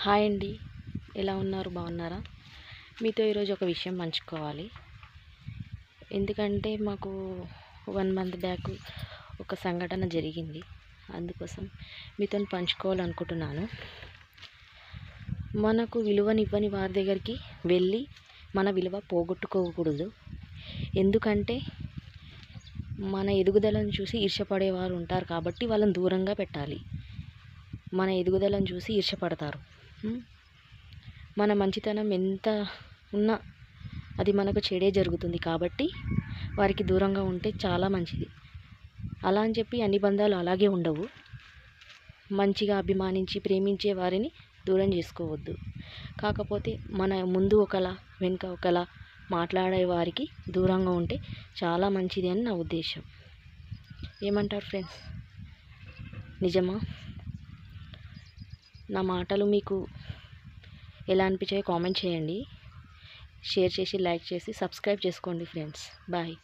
Hi అండి, ఎలా ఉన్నారు? బాగున్నారా? మీతో ఈరోజు ఒక విషయం పంచుకోవాలి. ఎందుకంటే మాకు 1 మంత్ బ్యాక్ ఒక సంఘటన జరిగింది. అందుకోసం మీతో పంచుకోవాలనుకుంటున్నాను. మనకు విలువనివ్వని వారి దగ్గరికి వెళ్ళి మన విలువ పోగొట్టుకోకూడదు. ఎందుకంటే మన ఎదుగుదలను చూసి ఈర్ష్యపడేవారు ఉంటారు కాబట్టి వాళ్ళని దూరంగా పెట్టాలి. మన ఎదుగుదలను చూసి ఈర్ష్యపడతారు. మన మంచితనం ఎంత ఉన్నా అది మనకు చెడే జరుగుతుంది కాబట్టి వారికి దూరంగా ఉంటే చాలా మంచిది. అలా అని చెప్పి అన్ని బంధాలు అలాగే ఉండవు. మంచిగా అభిమానించి ప్రేమించే వారిని దూరం చేసుకోవద్దు. కాకపోతే మన ముందు ఒకలా వెనుక ఒకలా మాట్లాడే వారికి దూరంగా ఉంటే చాలా మంచిది అని నా ఉద్దేశం. ఏమంటారు ఫ్రెండ్స్? నిజమా? నా మాటలు మీకు ఎలా అనిపించాయో కామెంట్ చేయండి. షేర్ చేసి, లైక్ చేసి, సబ్స్క్రైబ్ చేసుకోండి ఫ్రెండ్స్. బాయ్.